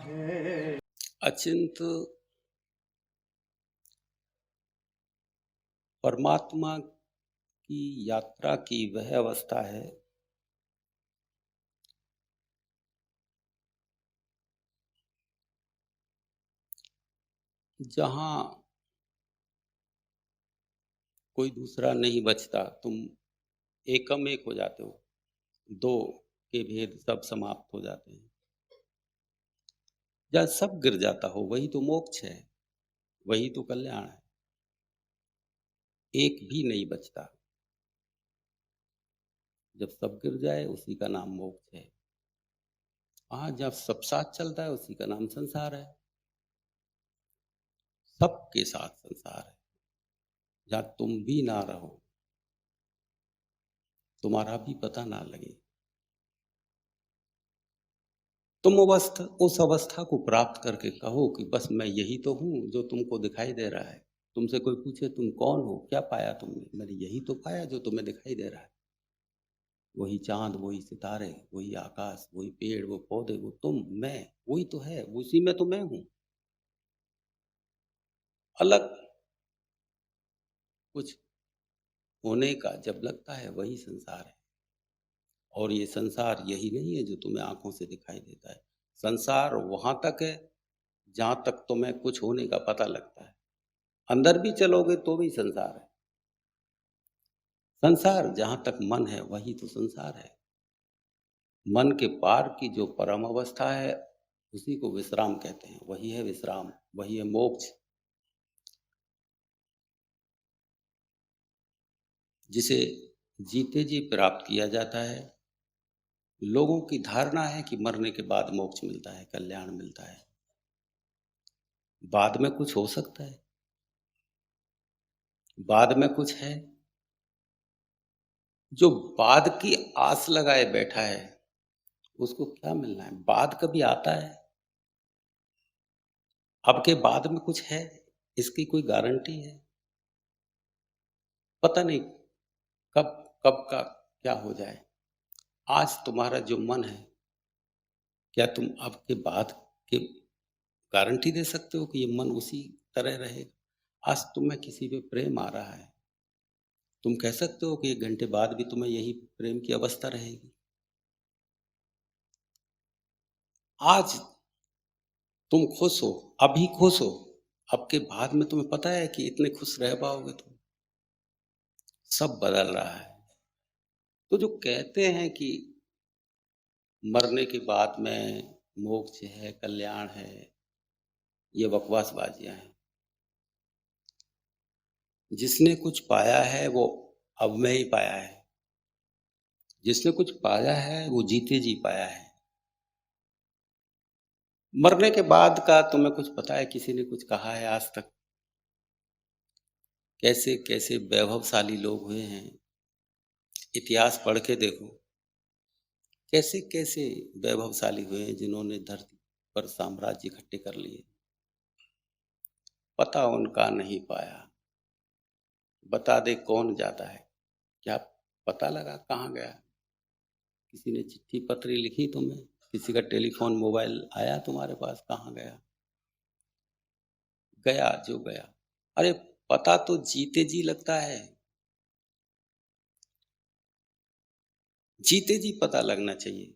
अचिंत परमात्मा की यात्रा की वह अवस्था है जहां कोई दूसरा नहीं बचता। तुम एकम एक हो जाते हो, दो के भेद सब समाप्त हो जाते हैं। जब सब गिर जाता हो वही तो मोक्ष है, वही तो कल्याण है। एक भी नहीं बचता। जब सब गिर जाए उसी का नाम मोक्ष है। हाँ, जब सब साथ चलता है उसी का नाम संसार है। सबके साथ संसार है। जहाँ तुम भी ना रहो, तुम्हारा भी पता ना लगे, तुम उस अवस्था को प्राप्त करके कहो कि बस मैं यही तो हूं जो तुमको दिखाई दे रहा है। तुमसे कोई पूछे तुम कौन हो, क्या पाया तुमने, मैंने यही तो पाया जो तुम्हें दिखाई दे रहा है। वही चांद, वही सितारे, वही आकाश, वही पेड़, वो पौधे, वो तुम, मैं, वही तो है, उसी में तो मैं हूं। अलग कुछ होने का जब लगता है वही संसार है। और ये संसार यही नहीं है जो तुम्हें आंखों से दिखाई देता है। संसार वहां तक है जहां तक तुम्हें कुछ होने का पता लगता है। अंदर भी चलोगे तो भी संसार है। संसार जहां तक मन है वही तो संसार है। मन के पार की जो परम अवस्था है उसी को विश्राम कहते हैं। वही है विश्राम, वही है मोक्ष, जिसे जीते जी प्राप्त किया जाता है। लोगों की धारणा है कि मरने के बाद मोक्ष मिलता है, कल्याण मिलता है। बाद में कुछ हो सकता है, बाद में कुछ है। जो बाद की आस लगाए बैठा है उसको क्या मिलना है। बाद कभी आता है? अब के बाद में कुछ है, इसकी कोई गारंटी है? पता नहीं कब कब का क्या हो जाए। आज तुम्हारा जो मन है, क्या तुम अब के बाद के गारंटी दे सकते हो कि ये मन उसी तरह रहेगा? आज तुम्हें किसी पे प्रेम आ रहा है, तुम कह सकते हो कि 1 घंटे बाद भी तुम्हें यही प्रेम की अवस्था रहेगी? आज तुम खुश हो, अभी खुश हो, अब के बाद में तुम्हें पता है कि इतने खुश रह पाओगे तुम? सब बदल रहा है। तो जो कहते हैं कि मरने के बाद में मोक्ष है, कल्याण है, ये बकवासबाजियां हैं। जिसने कुछ पाया है वो अब में ही पाया है। जिसने कुछ पाया है वो जीते जी पाया है। मरने के बाद का तुम्हें कुछ पता है? किसी ने कुछ कहा है आज तक? कैसे कैसे वैभवशाली लोग हुए हैं, इतिहास पढ़ के देखो। कैसे कैसे वैभवशाली हुए हैं जिन्होंने धरती पर साम्राज्य इकट्ठे कर लिए। पता उनका नहीं पाया। बता दे कौन जाता है? क्या पता लगा कहाँ गया? किसी ने चिट्ठी पत्री लिखी तुम्हें? किसी का टेलीफोन मोबाइल आया तुम्हारे पास? कहाँ गया? गया जो गया। अरे पता तो जीते जी लगता है। जीते जी पता लगना चाहिए।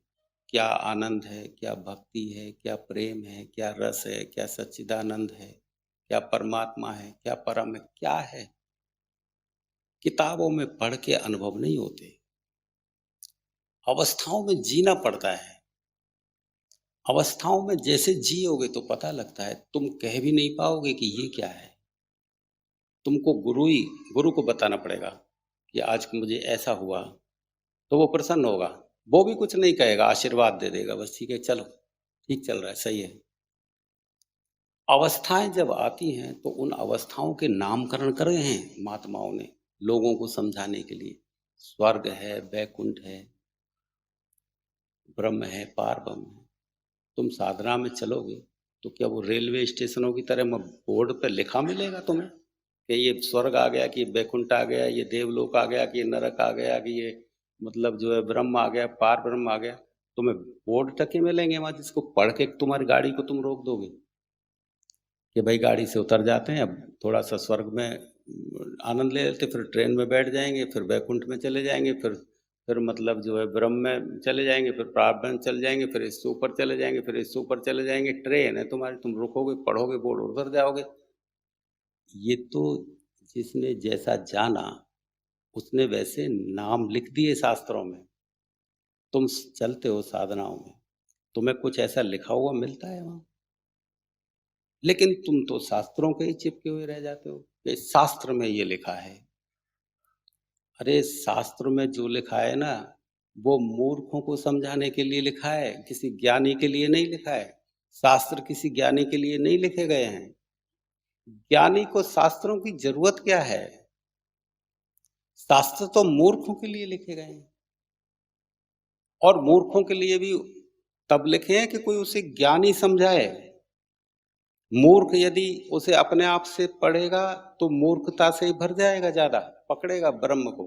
क्या आनंद है, क्या भक्ति है, क्या प्रेम है, क्या रस है, क्या सच्चिदानंद है, क्या परमात्मा है, क्या परम है, क्या है? किताबों में पढ़ के अनुभव नहीं होते, अवस्थाओं में जीना पड़ता है। अवस्थाओं में जैसे जियोगे तो पता लगता है। तुम कह भी नहीं पाओगे कि ये क्या है। तुमको गुरु को बताना पड़ेगा कि आज मुझे ऐसा हुआ, तो वो प्रसन्न होगा। वो भी कुछ नहीं कहेगा, आशीर्वाद दे देगा, बस ठीक है चलो, ठीक चल रहा है, सही है। अवस्थाएं जब आती हैं तो उन अवस्थाओं के नामकरण करे हैं महात्माओं ने, लोगों को समझाने के लिए। स्वर्ग है, वैकुंठ है, ब्रह्म है, पार ब्रह्म है। तुम साधना में चलोगे तो क्या वो रेलवे स्टेशनों की तरह बोर्ड पर लिखा मिलेगा तुम्हें कि ये स्वर्ग आ गया, कि ये वैकुंठ आ गया, ये देवलोक आ गया, कि ये नरक आ गया, कि ये मतलब जो है ब्रह्म आ गया, पार ब्रह्म आ गया? तुम्हें बोर्ड तक ही मिलेंगे वहाँ, जिसको पढ़ के तुम्हारी गाड़ी को तुम रोक दोगे कि भाई गाड़ी से उतर जाते हैं, अब थोड़ा-सा स्वर्ग में आनंद ले लेते, फिर ट्रेन में बैठ जाएँगे, फिर वैकुंठ में चले जाएँगे, फिर मतलब जो है ब्रह्म में चले जाएँगे, फिर प्रारब्ध में चले जाएँगे, फिर इससे ऊपर चले जाएँगे, फिर इससे ऊपर चले जाएँगे। ट्रेन है तुम्हारी, तुम रुकोगे, पढ़ोगे बोर्ड, उतर जाओगे। ये तो जिसने जैसा जाना, उसने वैसे नाम लिख दिए शास्त्रों में। तुम चलते हो साधनाओं में, तुम्हें कुछ ऐसा लिखा हुआ मिलता है वहाँ। लेकिन तुम तो शास्त्रों के ही चिपके हुए रह जाते हो कि शास्त्र में ये लिखा है। अरे शास्त्र में जो लिखा है ना, वो मूर्खों को समझाने के लिए लिखा है, किसी ज्ञानी के लिए नहीं लिखा है। शास्त्र किसी ज्ञानी के लिए नहीं लिखे गए हैं। ज्ञानी को शास्त्रों की जरूरत क्या है? शास्त्र तो मूर्खों के लिए लिखे गए हैं, और मूर्खों के लिए भी तब लिखे हैं कि कोई उसे ज्ञानी समझाए। मूर्ख यदि उसे अपने आप से पढ़ेगा तो मूर्खता से ही भर जाएगा, ज्यादा पकड़ेगा ब्रह्म को,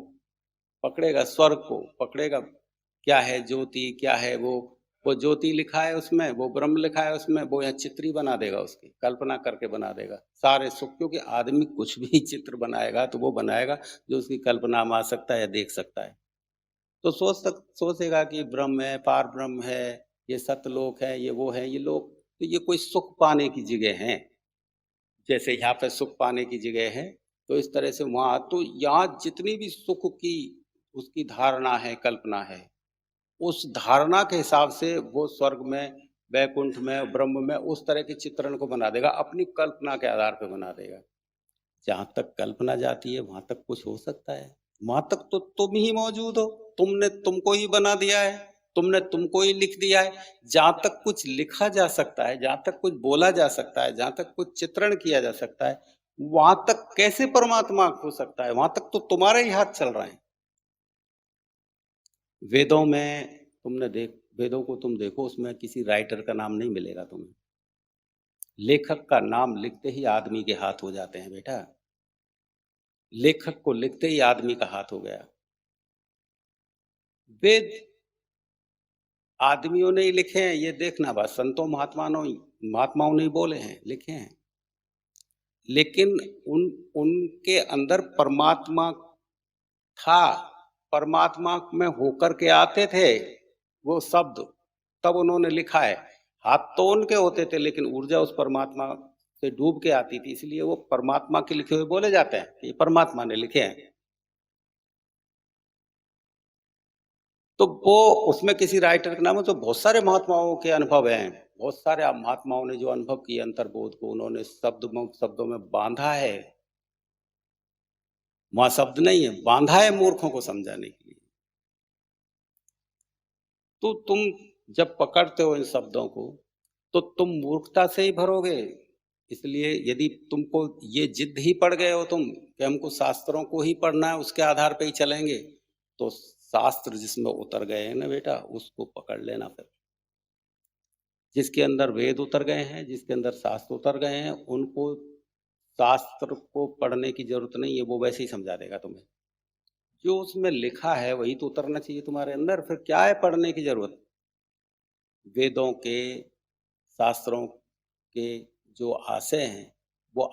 पकड़ेगा स्वर्ग को, पकड़ेगा क्या है ज्योति, क्या है वो ज्योति लिखा है उसमें, वो ब्रह्म लिखा है उसमें, वो यहाँ चित्री बना देगा, उसकी कल्पना करके बना देगा सारे सुख। क्योंकि आदमी कुछ भी चित्र बनाएगा तो वो बनाएगा जो उसकी कल्पना में आ सकता है या देख सकता है। तो सोचेगा कि ब्रह्म है, पार ब्रह्म है, ये सतलोक है, ये वो है, ये लोग तो ये कोई सुख पाने की जगह है। जैसे यहाँ पे सुख पाने की जगह है, तो इस तरह से वहाँ तो यहाँ जितनी भी सुख की उसकी धारणा है, कल्पना है, उस धारणा के हिसाब से वो स्वर्ग में, वैकुंठ में, ब्रह्म में उस तरह के चित्रण को बना देगा, अपनी कल्पना के आधार पर बना देगा। जहाँ तक कल्पना जाती है वहां तक कुछ हो सकता है, वहां तक तो तुम ही मौजूद हो, तुमने तुमको ही बना दिया है, तुमने तुमको ही लिख दिया है। जहां तक कुछ लिखा जा सकता है, जहां तक कुछ बोला जा सकता है, जहां तक कुछ चित्रण किया जा सकता है, वहां तक कैसे परमात्मा हो सकता है? वहां तक तो तुम्हारे ही हाथ चल रहे हैं। वेदों में वेदों को तुम देखो, उसमें किसी राइटर का नाम नहीं मिलेगा तुम्हें। लेखक का नाम लिखते ही आदमी के हाथ हो जाते हैं बेटा। लेखक को लिखते ही आदमी का हाथ हो गया। वेद आदमियों ने ही लिखे हैं, ये देखना बस, संतों महात्माओं ने ही बोले हैं, लिखे हैं। लेकिन उनके अंदर परमात्मा था, परमात्मा में होकर के आते थे वो शब्द, तब उन्होंने लिखा है। हाथ तो उनके होते थे, लेकिन ऊर्जा उस परमात्मा से डूब के आती थी, इसलिए वो परमात्मा के लिखे हुए बोले जाते हैं कि परमात्मा ने लिखे हैं। तो वो उसमें किसी राइटर का नाम है, तो बहुत सारे महात्माओं के अनुभव हैं, बहुत सारे महात्माओं ने जो अनुभव किए अंतर्बोध को, उन्होंने शब्दों में बांधा है। वहां शब्द नहीं है, बांधा है मूर्खों को समझाने के लिए। तो तुम जब पकड़ते हो इन शब्दों को, तो तुम मूर्खता से ही भरोगे। इसलिए यदि तुमको ये जिद ही पड़ गए हो तुम कि हमको शास्त्रों को ही पढ़ना है, उसके आधार पे ही चलेंगे, तो शास्त्र जिसमें उतर गए हैं ना बेटा, उसको पकड़ लेना फिर। जिसके अंदर वेद उतर गए हैं, जिसके अंदर शास्त्र उतर गए हैं, उनको शास्त्र को पढ़ने की जरूरत नहीं है, वो वैसे ही समझा देगा तुम्हें। जो उसमें लिखा है वही तो उतरना चाहिए तुम्हारे अंदर, फिर क्या है पढ़ने की जरूरत? वेदों के, शास्त्रों के जो आशय हैं, वो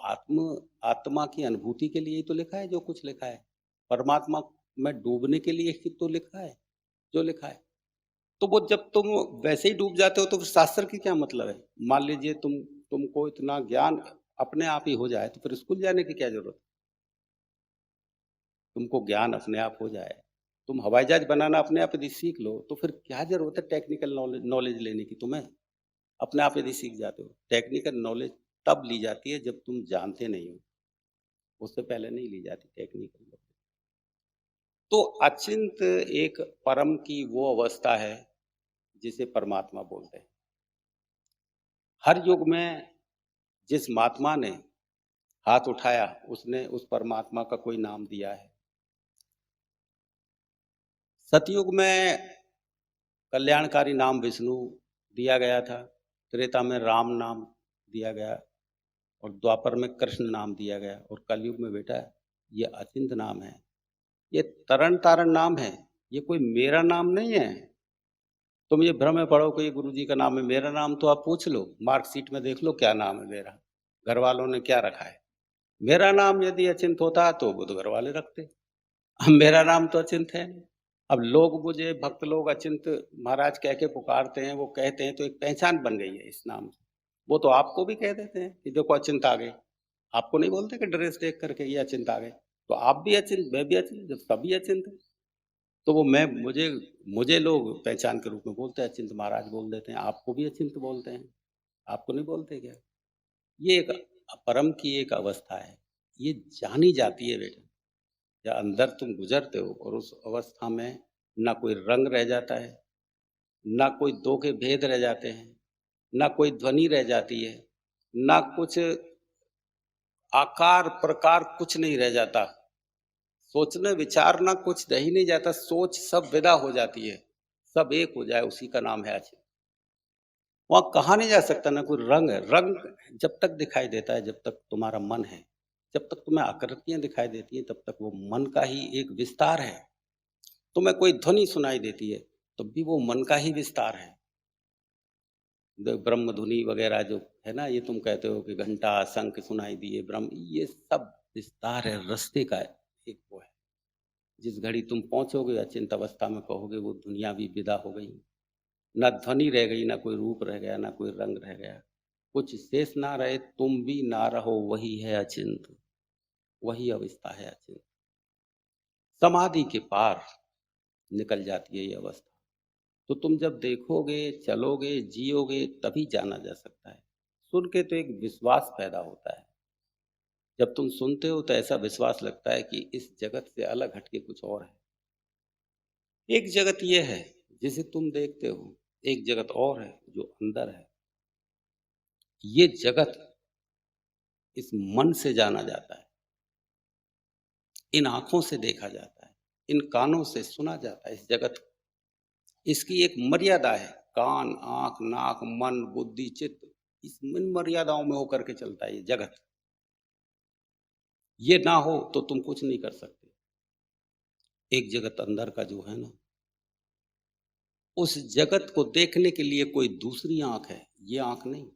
आत्मा की अनुभूति के लिए ही तो लिखा है जो कुछ लिखा है। परमात्मा में डूबने के लिए ही तो लिखा है जो लिखा है। तो वो जब तुम वैसे ही डूब जाते हो तो फिर शास्त्र की क्या मतलब है? मान लीजिए तुमको इतना ज्ञान अपने आप ही हो जाए, तो फिर स्कूल जाने की क्या जरूरत? तुमको ज्ञान अपने आप हो जाए, तुम हवाई जहाज बनाना अपने आप यदि सीख लो, तो फिर क्या जरूरत है टेक्निकल नॉलेज लेने की तुम्हें? अपने आप यदि सीख जाते हो। टेक्निकल नॉलेज तब ली जाती है जब तुम जानते नहीं हो, उससे पहले नहीं ली जाती टेक्निकल नॉलेज। तो अचिंत एक परम की वो अवस्था है जिसे परमात्मा बोलते हैं। हर युग में जिस महात्मा ने हाथ उठाया, उसने उस परमात्मा का कोई नाम दिया है। सतयुग में कल्याणकारी नाम विष्णु दिया गया था, त्रेता में राम नाम दिया गया, और द्वापर में कृष्ण नाम दिया गया, और कलयुग में बेटा ये अचिंत नाम है, ये तरण तारण नाम है, ये कोई मेरा नाम नहीं है। तुम ये भ्रम में पड़ो कि ये गुरुजी का नाम है, मेरा नाम तो आप पूछ लो, मार्कशीट में देख लो क्या नाम है मेरा, घर वालों ने क्या रखा है। मेरा नाम यदि अचिंत होता तो वो तो घर वाले रखते। अब मेरा नाम तो अचिंत है नहीं। अब लोग मुझे भक्त लोग अचिंत महाराज कह के पुकारते हैं, वो कहते हैं तो एक पहचान बन गई है इस नाम से। वो तो आपको भी कह देते हैं कि देखो अचिंत आ गए। आपको नहीं बोलते कि ड्रेस देख करके ये अचिंत आ गए। तो आप भी अचिंत, मैं भी अचिंत, जब सभी अचिंत है, तो वो मैं मुझे मुझे लोग पहचान के रूप में बोलते हैं, अचिंत महाराज बोल देते हैं, आपको भी अचिंत बोलते हैं। आपको नहीं बोलते क्या? ये एक परम की एक अवस्था है। ये जानी जाती है बेटा। या अंदर तुम गुजरते हो और उस अवस्था में ना कोई रंग रह जाता है, ना कोई दो के भेद रह जाते हैं, ना कोई ध्वनि रह जाती है, ना कुछ आकार प्रकार कुछ नहीं रह जाता। सोचना विचारना कुछ रह ही नहीं जाता, सोच सब विदा हो जाती है। सब एक हो जाए, उसी का नाम है अचिंत। वहाँ कहा नहीं जा सकता, ना कोई रंग है। रंग जब तक दिखाई देता है, जब तक तुम्हारा मन है, जब तक तुम्हें आकृतियाँ दिखाई देती हैं, तब तक वो मन का ही एक विस्तार है। तुम्हें कोई ध्वनि सुनाई देती है, तब भी वो मन का ही विस्तार है। ब्रह्म ध्वनि वगैरह जो है ना, ये तुम कहते हो कि घंटा, शंख सुनाई दिए, ब्रह्म, ये सब विस्तार है, रास्ते का एक वो है। जिस घड़ी तुम पहुँचोगे अचिंत अवस्था में, कहोगे वो दुनिया भी विदा हो गई। ना ध्वनि रह गई, ना कोई रूप रह गया, ना कोई रंग रह गया। कुछ शेष ना रहे, तुम भी ना रहो, वही है अचिंत। वही अवस्था है अचिंत। समाधि के पार निकल जाती है ये अवस्था। तो तुम जब देखोगे, चलोगे, जियोगे, तभी जाना जा सकता है। सुन के तो एक विश्वास पैदा होता है। जब तुम सुनते हो तो ऐसा विश्वास लगता है कि इस जगत से अलग हटके कुछ और है। एक जगत ये है जिसे तुम देखते हो, एक जगत और है जो अंदर है। ये जगत इस मन से जाना जाता है, इन आंखों से देखा जाता है, इन कानों से सुना जाता है। इस जगत को, इसकी एक मर्यादा है। कान, आंख, नाक, मन, बुद्धि, चित्त, इस इन मर्यादाओं में होकर के चलता है ये जगत। ये ना हो तो तुम कुछ नहीं कर सकते। एक जगत अंदर का जो है ना, उस जगत को देखने के लिए कोई दूसरी आंख है, ये आंख नहीं।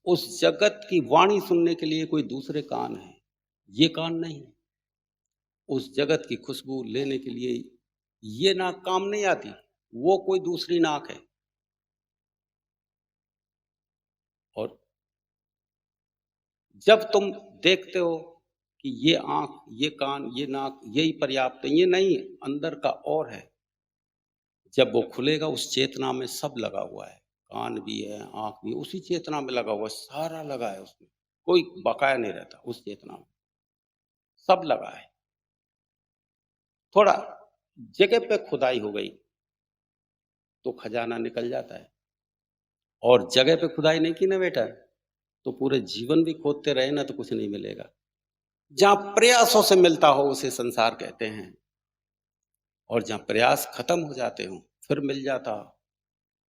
उस जगत की वाणी सुनने के लिए कोई दूसरे कान है, ये कान नहीं। उस जगत की खुशबू लेने के लिए ये नाक काम नहीं आती, वो कोई दूसरी नाक है। और जब तुम देखते हो कि ये आंख, ये कान, ये नाक, यही पर्याप्त है, ये नहीं, अंदर का और है। जब वो खुलेगा, उस चेतना में सब लगा हुआ है। कान भी है, आँख भी, उसी चेतना में लगा हुआ है, सारा लगा है उसमें। कोई बकाया नहीं रहता उस चेतना में, सब लगा है। थोड़ा जगह पे खुदाई हो गई, तो खजाना निकल जाता है। और जगह पे खुदाई नहीं की ना बेटा, तो पूरे जीवन भी खोदते रहे ना, तो कुछ नहीं मिलेगा। जहाँ प्रयासों से मिलता हो, उसे संसार कहते हैं। और जहाँ प्रयास खत्म हो जाते हो, फिर मिल जाता हो,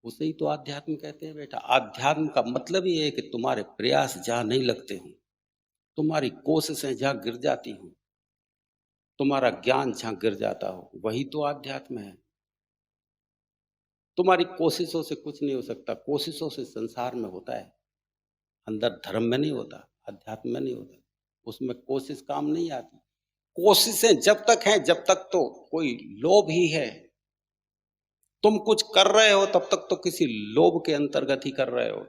उसे ही तो आध्यात्म कहते हैं बेटा। आध्यात्म का मतलब ही है कि तुम्हारे प्रयास जहाँ नहीं लगते हों, तुम्हारी कोशिशें जहाँ गिर जाती हों, तुम्हारा ज्ञान जहाँ गिर जाता हो, वही तो आध्यात्म है। तुम्हारी कोशिशों से कुछ नहीं हो सकता, कोशिशों से संसार में होता है, अंदर धर्म में नहीं होता, अध्यात्म में नहीं होता। उसमें कोशिश काम नहीं आती। कोशिशें जब तक हैं, जब तक तो कोई लोभ ही है। तुम कुछ कर रहे हो तब तक तो किसी लोभ के अंतर्गत ही कर रहे हो।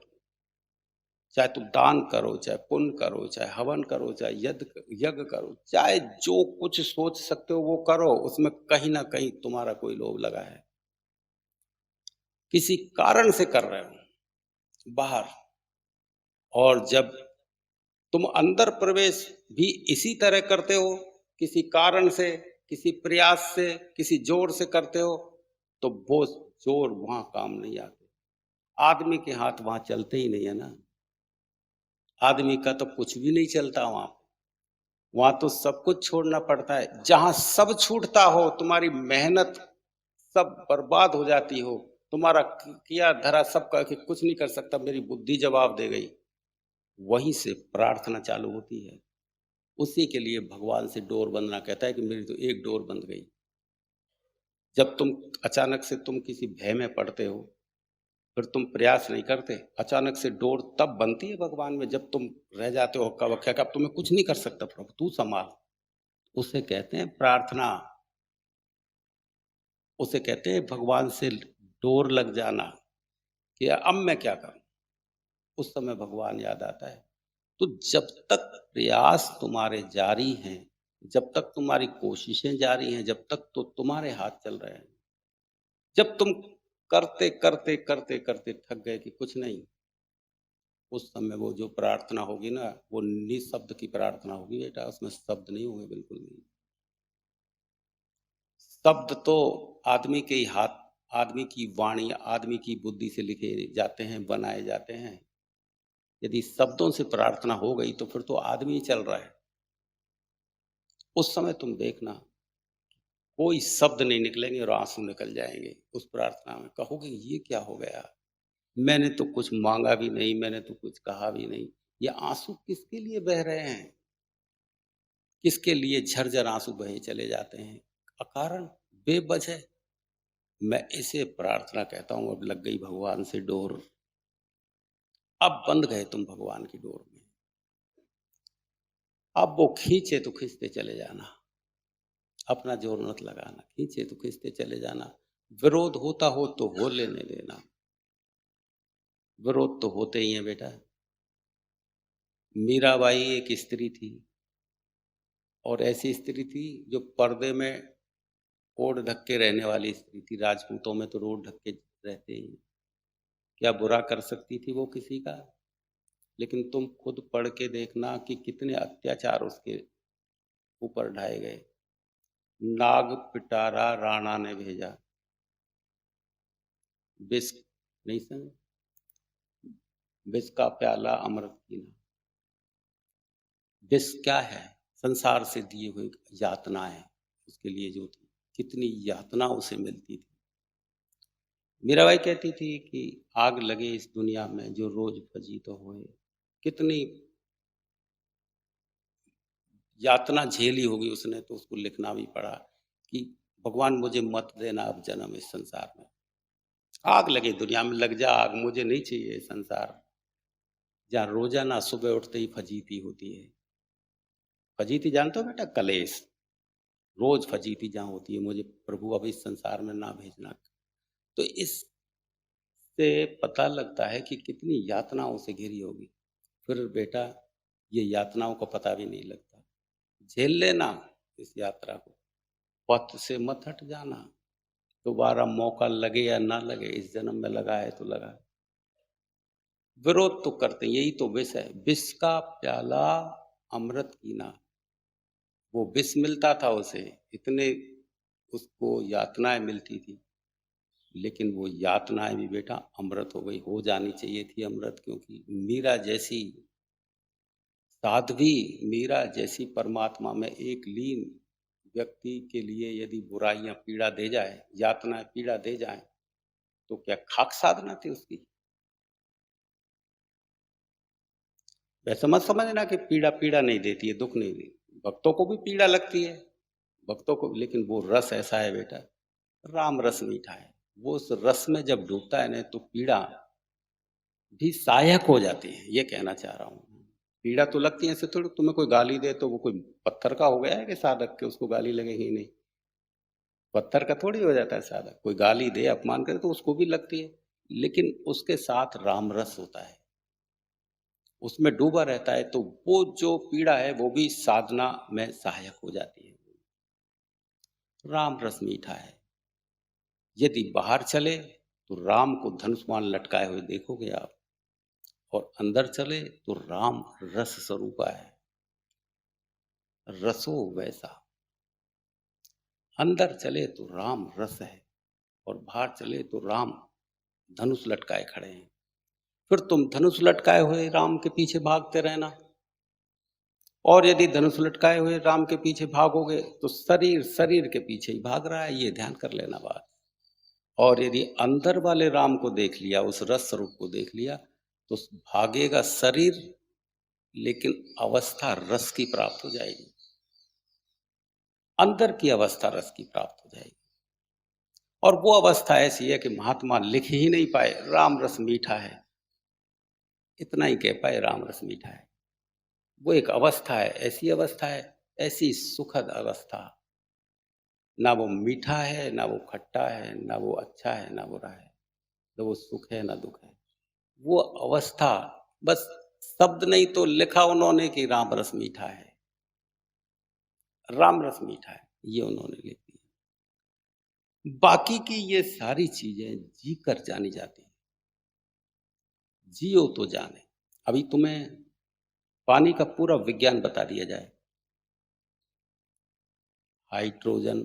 चाहे तुम दान करो, चाहे पुण्य करो, चाहे हवन करो, चाहे यज्ञ करो, चाहे जो कुछ सोच सकते हो वो करो, उसमें कहीं ना कहीं तुम्हारा कोई लोभ लगा है। किसी कारण से कर रहे हो बाहर। और जब तुम अंदर प्रवेश भी इसी तरह करते हो, किसी कारण से, किसी प्रयास से, किसी जोर से करते हो, तो वो जोर वहां काम नहीं आते। आदमी के हाथ वहां चलते ही नहीं है ना। आदमी का तो कुछ भी नहीं चलता वहां। वहां तो सब कुछ छोड़ना पड़ता है। जहां सब छूटता हो, तुम्हारी मेहनत सब बर्बाद हो जाती हो, तुम्हारा किया धरा सब का कि कुछ नहीं कर सकता, मेरी बुद्धि जवाब दे गई, वहीं से प्रार्थना चालू होती है। उसी के लिए भगवान से डोर बंधना कहता है कि मेरी तो एक डोर बंध गई। जब तुम अचानक से तुम किसी भय में पड़ते हो, फिर तुम प्रयास नहीं करते, अचानक से डोर तब बनती है भगवान में जब तुम रह जाते हो हक्का-बक्का कि अब तुम्हें कुछ नहीं कर सकता प्रभु, तू सँभाल। उसे कहते हैं प्रार्थना, उसे कहते हैं भगवान से डोर लग जाना कि अब मैं क्या करूँ? उस समय भगवान याद आता है। तो जब तक प्रयास तुम्हारे जारी हैं, जब तक तुम्हारी कोशिशें जारी हैं, जब तक तो तुम्हारे हाथ चल रहे हैं। जब तुम करते, करते, करते, करते थक गए कि कुछ नहीं, उस समय वो जो प्रार्थना होगी ना, वो निःशब्द की प्रार्थना होगी बेटा, उसमें शब्द नहीं होंगे बिल्कुल भी। शब्द तो आदमी के ही हाथ, आदमी की वाणी, आदमी की बुद्धि से लिखे जाते हैं, बनाए जाते हैं। यदि शब्दों से प्रार्थना हो गई तो फिर तो आदमी ही चल रहा है। उस समय तुम देखना, कोई शब्द नहीं निकलेंगे और आँसू निकल जाएँगे उस प्रार्थना में। कहोगे ये क्या हो गया? मैंने तो कुछ माँगा भी नहीं, मैंने तो कुछ कहा भी नहीं। ये आँसू किसके लिए बह रहे हैं? किसके लिए झरझर आँसू बहे चले जाते हैं? अकारण, बेवजह। मैं इसे प्रार्थना कहता हूँ, अब लग गई भगवान से डोर। अब बंध गए तुम भगवान की डोर में। अब वो खींचे तो खींचते चले जाना। अपना जोर मत लगाना, खींचे तो खींचते चले जाना। विरोध होता हो तो हो लेने देना। विरोध तो होते ही हैं बेटा। मीराबाई एक स्त्री थी और ऐसी स्त्री थी जो पर्दे में ओढ़ ढक के रहने वाली स्त्री थी। राजपूतों में तो ओढ़ ढक के रहते ही। क्या बुरा कर सकती थी वो किसी का? लेकिन तुम खुद पढ़ के देखना कि कितने अत्याचार उसके ऊपर ढाए गए। नाग पिटारा राणा ने भेजा, विष नहीं समझे? विष का प्याला अमृत पीना। विष क्या है? संसार से दिए हुए यातनाएँ उसके लिए जो थी। कितनी यातना उसे मिलती थी। मीराबाई कहती थी कि आग लगे इस दुनिया में जो रोज फजी तो होए। कितनी यातना झेली होगी उसने, तो उसको लिखना भी पड़ा कि भगवान मुझे मत देना अब जन्म इस संसार में। आग लगे दुनिया में, लग जा आग, मुझे नहीं चाहिए ये संसार जहाँ रोजाना सुबह उठते ही फजीती होती है। फजीती जानते हो बेटा? कलेश। रोज फजीती जहाँ होती है, मुझे प्रभु अब इस संसार में ना भेजना। तो इससे पता लगता है कि कितनी यातनाओं से घिरी होगी। फिर बेटा ये यातनाओं का पता भी नहीं लगता। झेल लेना इस यात्रा को, पथ से मत हट जाना। दोबारा मौका लगे या ना लगे, इस जन्म में लगा है तो लगा है। विरोध तो करते हैं, यही तो विष है। विष का प्याला अमृत पीना। वो विष मिलता था उसे, इतने उसको यातनाएं मिलती थी, लेकिन वो यातनाएं भी बेटा अमृत हो गई। हो जानी चाहिए थी अमृत, क्योंकि मीरा जैसी साध्वी, मीरा जैसी परमात्मा में एक लीन व्यक्ति के लिए यदि बुराइयां पीड़ा दे जाए, यातनाएं पीड़ा दे जाए, तो क्या खाक साधना थी उसकी? वैसे मत समझना कि पीड़ा पीड़ा नहीं देती है, दुख नहीं देती। भक्तों को भी पीड़ा लगती है, भक्तों को, लेकिन वो रस ऐसा है बेटा, राम रस मीठा है। वो उस रस में जब डूबता है ना, तो पीड़ा भी सहायक हो जाती है, ये कहना चाह रहा हूँ। पीड़ा तो लगती है, ऐसे थोड़ी तुम्हें कोई गाली दे तो वो कोई पत्थर का हो गया है कि साधक के उसको गाली लगेगी नहीं। पत्थर का थोड़ी हो जाता है साधक, कोई गाली दे अपमान करे तो उसको भी लगती है। लेकिन उसके साथ राम रस होता है, उसमें डूबा रहता है, तो वो जो पीड़ा है वो भी साधना में सहायक हो जाती है। राम रस मीठा है। यदि बाहर चले तो राम को धनुष्मान लटकाए हुए देखोगे आप, और अंदर चले तो राम रस स्वरूपा है, रसो वैसा। अंदर चले तो राम रस है, और बाहर चले तो राम धनुष लटकाए खड़े हैं। फिर तुम धनुष लटकाए हुए राम के पीछे भागते रहना। और यदि धनुष लटकाए हुए राम के पीछे भागोगे तो शरीर शरीर के पीछे ही भाग रहा है, ये ध्यान कर लेना बात। और यदि अंदर वाले राम को देख लिया, उस रस स्वरूप को देख लिया, तो भागेगा शरीर, लेकिन अवस्था रस की प्राप्त हो जाएगी। अंदर की अवस्था रस की प्राप्त हो जाएगी। और वो अवस्था ऐसी है कि महात्मा लिख ही नहीं पाए, राम रस मीठा है, इतना ही कह पाए, राम रस मीठा है। वो एक अवस्था है, ऐसी अवस्था है, ऐसी सुखद अवस्था, ना वो मीठा है, ना वो खट्टा है, ना वो अच्छा है, ना बुरा है, ना वो सुख है, ना दुःख है। वो अवस्था, बस शब्द नहीं तो लिखा उन्होंने कि राम रस मीठा है, राम रस मीठा है, ये उन्होंने लिख दिया। बाकी की ये सारी चीजें जी कर जानी जाती हैं, जियो तो जाने। अभी तुम्हें पानी का पूरा विज्ञान बता दिया जाए, हाइड्रोजन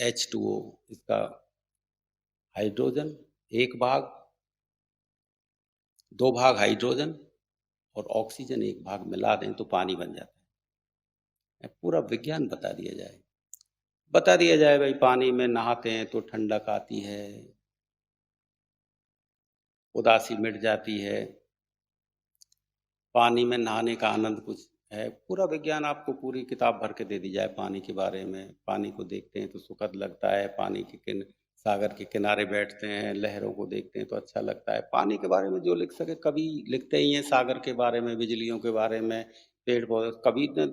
H2O, इसका हाइड्रोजन एक भाग, दो भाग हाइड्रोजन और ऑक्सीजन एक भाग मिला दें तो पानी बन जाता है। पूरा विज्ञान बता दिया जाए, बता दिया जाए भाई पानी में नहाते हैं तो ठंडक आती है, उदासी मिट जाती है, पानी में नहाने का आनंद कुछ है। पूरा विज्ञान आपको पूरी किताब भर के दे दी जाए पानी के बारे में। पानी को देखते हैं तो सुखद लगता है, पानी के सागर के किनारे बैठते हैं, लहरों को देखते हैं तो अच्छा लगता है। पानी के बारे में जो लिख सके, कवि लिखते ही हैं सागर के बारे में, बिजलियों के बारे में, पेड़ पौधे। कवि ने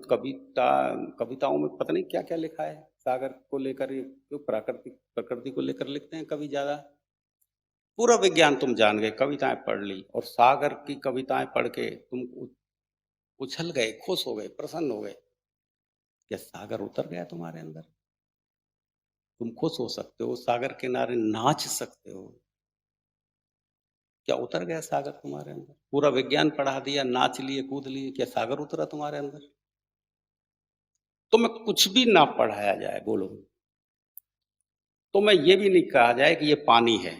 कविताओं में पता नहीं क्या क्या लिखा है सागर को लेकर, जो प्रकृति को लेकर लिखते हैं कवि ज्यादा। पूरा विज्ञान तुम जान गए, कविताएं पढ़ ली, और सागर की कविताएं पढ़ के तुम उछल गए, खुश हो गए, प्रसन्न हो गए। क्या सागर उतर गया तुम्हारे अंदर? तुम खुश हो सकते हो, सागर किनारे नाच सकते हो। क्या उतर गया सागर तुम्हारे अंदर? पूरा विज्ञान पढ़ा दिया, नाच लिए, कूद लिए, क्या सागर उतरा तुम्हारे अंदर? तुम्हें कुछ भी ना पढ़ाया जाए, बोलो, तो मैं ये भी नहीं कहा जाए कि ये पानी है,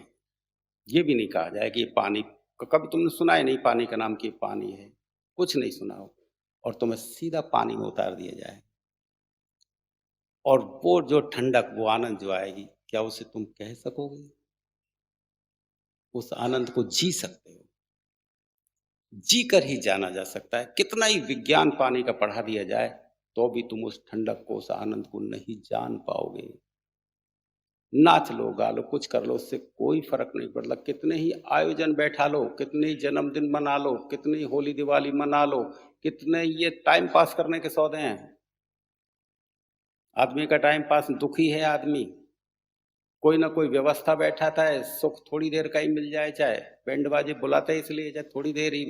ये भी नहीं कहा जाए कि ये पानी, कभी तुमने सुना ही नहीं पानी का नाम कि ये पानी है, कुछ नहीं सुना हो, और तुम्हें सीधा पानी में उतार दिया जाए, और वो जो ठंडक, वो आनंद जो आएगी, क्या उसे तुम कह सकोगे? उस आनंद को जी सकते हो, जी कर ही जाना जा सकता है। कितना ही विज्ञान पानी का पढ़ा दिया जाए, तो भी तुम उस ठंडक को, उस आनंद को नहीं जान पाओगे। नाच लो, गा लो, कुछ कर लो, उससे कोई फर्क नहीं पड़ता। कितने ही आयोजन बैठा लो, कितने ही जन्मदिन मना लो, कितनी होली दिवाली मना लो, कितने ये टाइम पास करने के सौदे हैं। आदमी का टाइम पास, दुखी है आदमी, कोई ना कोई व्यवस्था बैठाता है, सुख थोड़ी देर का ही मिल जाए, चाहे बैंड बाजे बुलाते हैं इसलिए, चाहे थोड़ी देर ही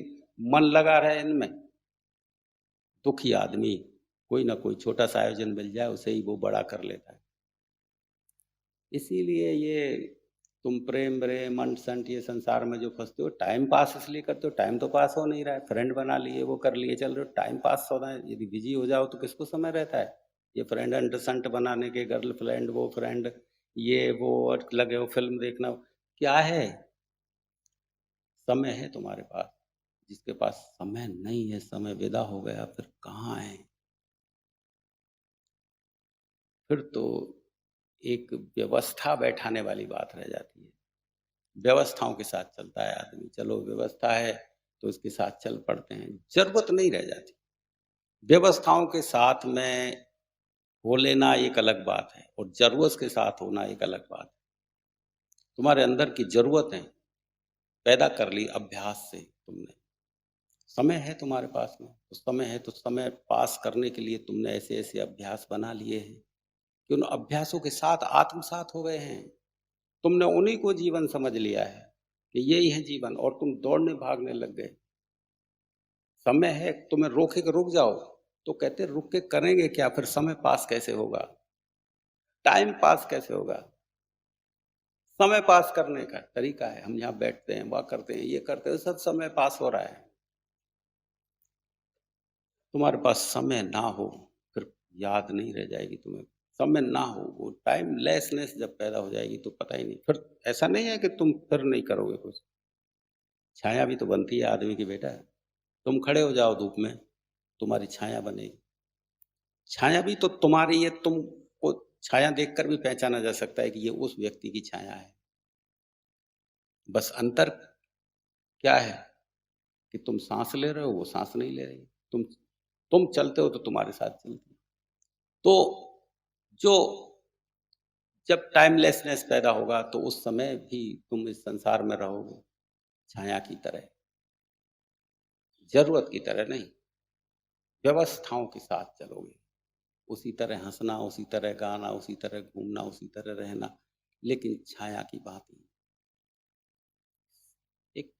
मन लगा रहे इनमें। दुखी आदमी, कोई ना कोई छोटा सा आयोजन मिल जाए, उसे ही वो बड़ा कर लेता है। इसीलिए ये तुम प्रेम प्रेम अंट संट ये संसार में जो फंसते हो, टाइम पास इसलिए करते हो, टाइम तो पास हो नहीं रहा है। फ्रेंड बना लिए, वो कर लिए, चल रहे हो, टाइम पास होना है। यदि बिजी हो जाओ तो किसको समय रहता है ये फ्रेंड अंट संट बनाने के? गर्लफ्रेंड, वो फ्रेंड, ये वो, और लगे हो फिल्म देखना, क्या है? समय है तुम्हारे पास। जिसके पास समय नहीं है, समय विदा हो गया, फिर कहाँ है? फिर तो एक व्यवस्था बैठाने वाली बात रह जाती है। व्यवस्थाओं के साथ चलता है आदमी, चलो व्यवस्था है तो उसके साथ चल पड़ते हैं, जरूरत नहीं रह जाती। व्यवस्थाओं के साथ में हो लेना एक अलग बात है, और जरूरत के साथ होना एक अलग बात है। तुम्हारे अंदर की जरूरतें पैदा कर ली अभ्यास से तुमने। समय है तुम्हारे पास में, तो समय है तो समय पास करने के लिए तुमने ऐसे ऐसे अभ्यास बना लिए हैं कि उन अभ्यासों के साथ आत्मसात हो गए हैं। तुमने उन्हीं को जीवन समझ लिया है कि यही है जीवन, और तुम दौड़ने भागने लग गए। समय है, तुम्हें रोके के रुक जाओ, तो कहते रुक के करेंगे क्या? फिर समय पास कैसे होगा? टाइम पास कैसे होगा? समय पास करने का तरीका है, हम यहाँ बैठते हैं, वह करते हैं, ये करते हैं, सब समय पास हो रहा है। तुम्हारे पास समय ना हो, फिर याद नहीं रह जाएगी तुम्हें। समय ना हो, वो टाइम लेसनेस जब पैदा हो जाएगी तो पता ही नहीं। फिर ऐसा नहीं है कि तुम फिर नहीं करोगे कुछ। छाया भी तो बनती है आदमी की, बेटा। तुम खड़े हो जाओ धूप में, तुम्हारी छाया बनेगी। छाया भी तो तुम्हारी है, तुमको छाया देखकर भी पहचाना जा सकता है कि ये उस व्यक्ति की छाया है। बस अंतर क्या है कि तुम सांस ले रहे हो, वो सांस नहीं ले रही। तुम चलते हो तो तुम्हारे साथ चलती है। तो जो जब टाइमलेसनेस पैदा होगा तो उस समय भी तुम इस संसार में रहोगे छाया की तरह, जरूरत की तरह नहीं, व्यवस्थाओं के साथ चलोगे। उसी तरह हंसना, उसी तरह गाना, उसी तरह घूमना, उसी तरह रहना, लेकिन छाया की बात नहीं। एक